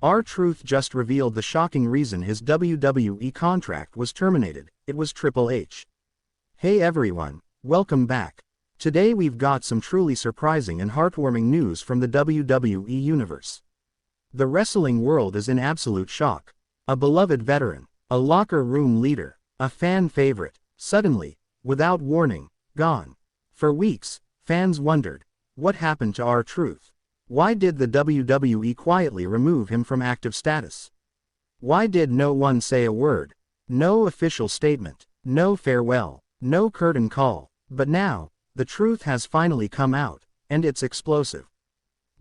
R-Truth just revealed the shocking reason his WWE contract was terminated. It was Triple H. Hey everyone, welcome back. Today we've got some truly surprising and heartwarming news from the WWE Universe. The wrestling world is in absolute shock. A beloved veteran, a locker room leader, a fan favorite, suddenly, without warning, gone. For weeks, fans wondered, what happened to R-Truth? Why did the WWE quietly remove him from active status? Why did no one say a word? No official statement, no farewell, no curtain call. But now, the truth has finally come out, and it's explosive.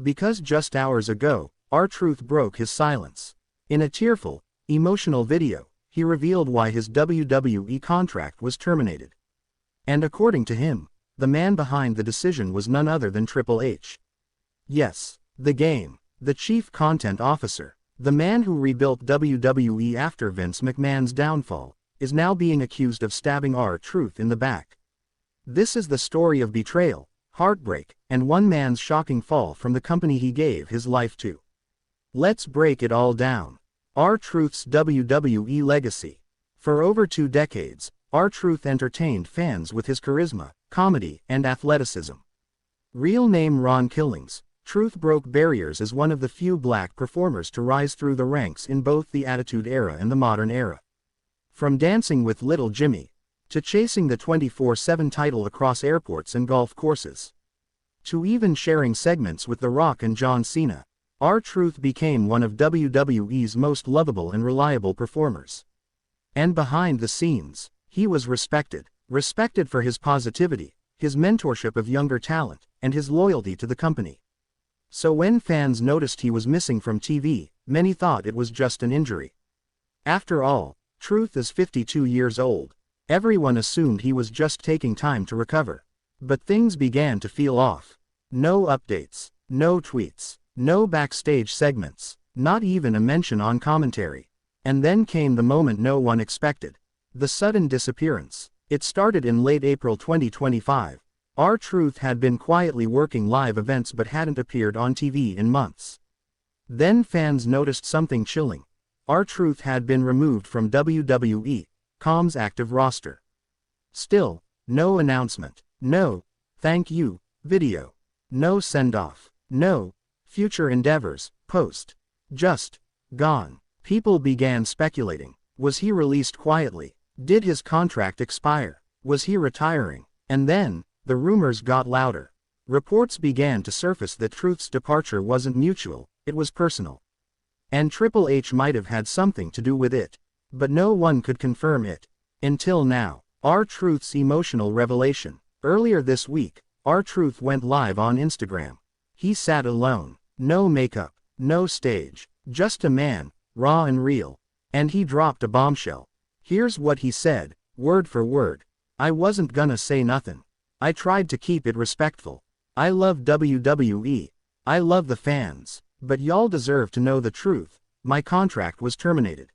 Because just hours ago, R-Truth broke his silence. In a tearful, emotional video, he revealed why his WWE contract was terminated. And according to him, the man behind the decision was none other than Triple H. Yes, the game, the chief content officer, the man who rebuilt WWE after Vince McMahon's downfall, is now being accused of stabbing R-Truth in the back. This is the story of betrayal, heartbreak, and one man's shocking fall from the company he gave his life to. Let's break it all down. R-Truth's WWE legacy. For over 2 decades, R-Truth entertained fans with his charisma, comedy, and athleticism. Real name Ron Killings, Truth broke barriers as one of the few black performers to rise through the ranks in both the Attitude Era and the modern era. From dancing with Little Jimmy, to chasing the 24/7 title across airports and golf courses, to even sharing segments with The Rock and John Cena, R-Truth became one of WWE's most lovable and reliable performers. And behind the scenes, he was respected for his positivity, his mentorship of younger talent, and his loyalty to the company. So when fans noticed he was missing from TV, many thought it was just an injury. After all, Truth is 52 years old. Everyone assumed he was just taking time to recover. But things began to feel off. No updates, no tweets, no backstage segments, not even a mention on commentary. And then came the moment no one expected. The sudden disappearance. It started in late April 2025. R-Truth had been quietly working live events but hadn't appeared on TV in months. Then fans noticed something chilling. R-Truth had been removed from WWE.com's active roster. Still, no announcement, no thank you video, no send-off, no future endeavors post. Just gone. People began speculating. Was he released quietly? Did his contract expire? Was he retiring? And then, the rumors got louder. Reports began to surface that Truth's departure wasn't mutual, it was personal. And Triple H might have had something to do with it. But no one could confirm it. Until now. R-Truth's emotional revelation. Earlier this week, R-Truth went live on Instagram. He sat alone. No makeup, no stage. Just a man, raw and real. And he dropped a bombshell. Here's what he said, word for word. I wasn't gonna say nothing. I tried to keep it respectful. I love WWE. I love the fans. But y'all deserve to know the truth. My contract was terminated.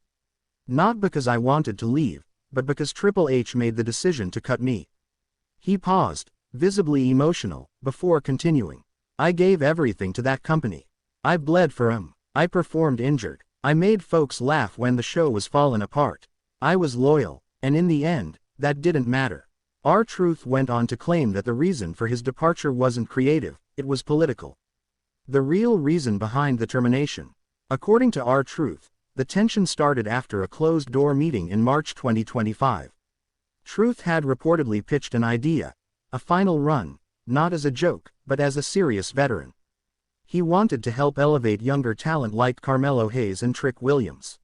Not because I wanted to leave, but because Triple H made the decision to cut me. He paused, visibly emotional, before continuing. I gave everything to that company. I bled for him. I performed injured. I made folks laugh when the show was falling apart. I was loyal, and in the end, that didn't matter. R-Truth went on to claim that the reason for his departure wasn't creative, it was political. The real reason behind the termination. According to R-Truth, the tension started after a closed-door meeting in March 2025. Truth had reportedly pitched an idea, a final run, not as a joke, but as a serious veteran. He wanted to help elevate younger talent like Carmelo Hayes and Trick Williams.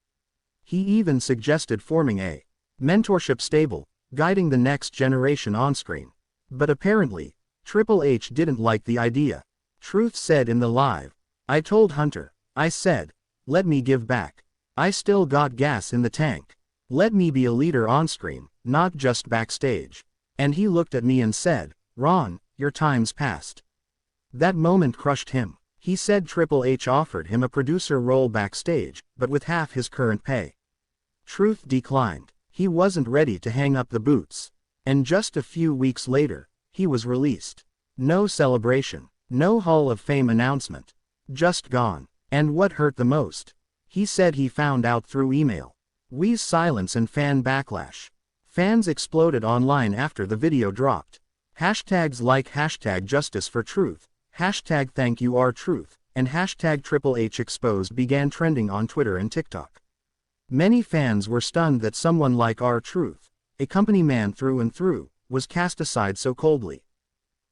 He even suggested forming a mentorship stable, guiding the next generation on-screen. But apparently, Triple H didn't like the idea. Truth said in the live, I told Hunter, I said, let me give back. I still got gas in the tank. Let me be a leader on-screen, not just backstage. And he looked at me and said, Ron, your time's past. That moment crushed him. He said Triple H offered him a producer role backstage, but with half his current pay. Truth declined. He wasn't ready to hang up the boots. And just a few weeks later, he was released. No celebration, no Hall of Fame announcement. Just gone. And what hurt the most? He said he found out through email. Wee's silence and fan backlash. Fans exploded online after the video dropped. Hashtags like hashtag justice for truth, hashtag thank you R-Truth, and hashtag Triple H exposed began trending on Twitter and TikTok. Many fans were stunned that someone like R-Truth, a company man through and through, was cast aside so coldly.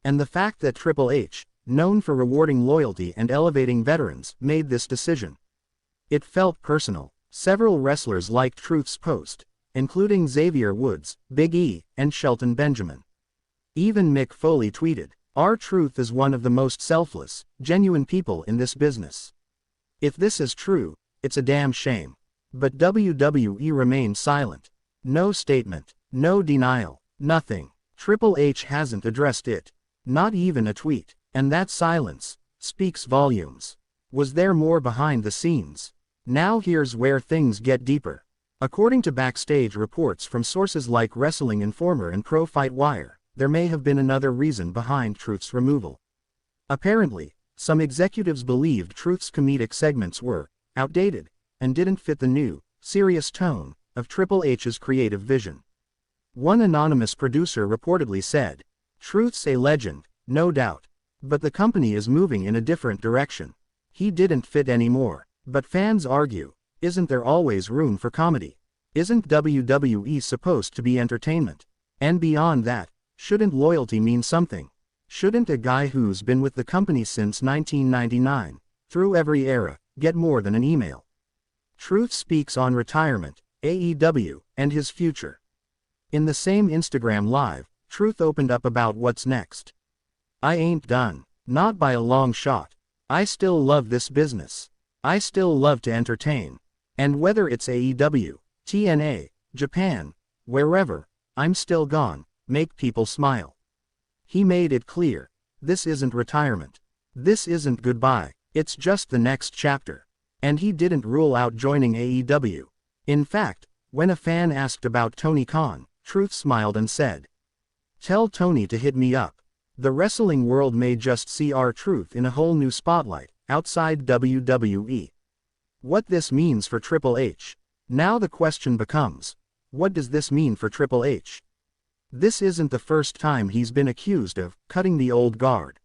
And the fact that Triple H, known for rewarding loyalty and elevating veterans, made this decision. It felt personal. Several wrestlers liked Truth's post, including Xavier Woods, Big E, and Shelton Benjamin. Even Mick Foley tweeted, "R-Truth is one of the most selfless, genuine people in this business. If this is true, it's a damn shame." But WWE remained silent. No statement, no denial, nothing. Triple H hasn't addressed it. Not even a tweet. And that silence speaks volumes. Was there more behind the scenes? Now here's where things get deeper. According to backstage reports from sources like Wrestling Informer and Pro Fight Wire, there may have been another reason behind Truth's removal. Apparently, some executives believed Truth's comedic segments were outdated and didn't fit the new, serious tone of Triple H's creative vision. One anonymous producer reportedly said, "Truth's a legend, no doubt. But the company is moving in a different direction. He didn't fit anymore." But fans argue, isn't there always room for comedy? Isn't WWE supposed to be entertainment? And beyond that, shouldn't loyalty mean something? Shouldn't a guy who's been with the company since 1999, through every era, get more than an email? Truth speaks on retirement, AEW, and his future. In the same Instagram Live, Truth opened up about what's next. "I ain't done. Not by a long shot. I still love this business. I still love to entertain. And whether it's AEW, TNA, Japan, wherever, I'm still gone, make people smile." He made it clear. This isn't retirement. This isn't goodbye. It's just the next chapter. And he didn't rule out joining AEW. In fact, when a fan asked about Tony Khan, Truth smiled and said, "Tell Tony to hit me up. The wrestling world may just see R-Truth in a whole new spotlight, outside WWE." What this means for Triple H? Now the question becomes, what does this mean for Triple H? This isn't the first time he's been accused of cutting the old guard.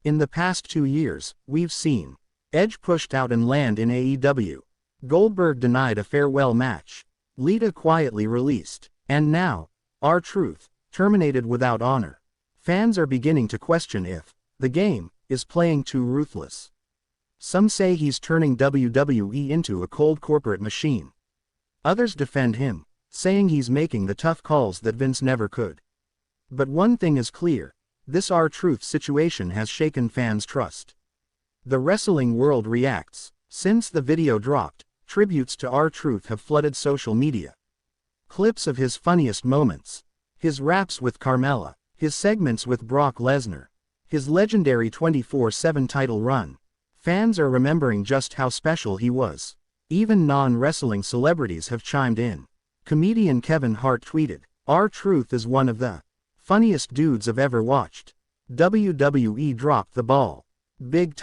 In the past 2 years, we've seen Edge pushed out and land in AEW. Goldberg denied a farewell match. Lita quietly released. And now, R-Truth, terminated without honor. Fans are beginning to question if the game is playing too ruthless. Some say he's turning WWE into a cold corporate machine. Others defend him, saying he's making the tough calls that Vince never could. But one thing is clear, this R-Truth situation has shaken fans' trust. The wrestling world reacts. Since the video dropped, tributes to R-Truth have flooded social media. Clips of his funniest moments, his raps with Carmella, his segments with Brock Lesnar, his legendary 24/7 title run. Fans are remembering just how special he was. Even non-wrestling celebrities have chimed in. Comedian Kevin Hart tweeted, "R-Truth is one of the funniest dudes I've ever watched. WWE dropped the ball. Big time."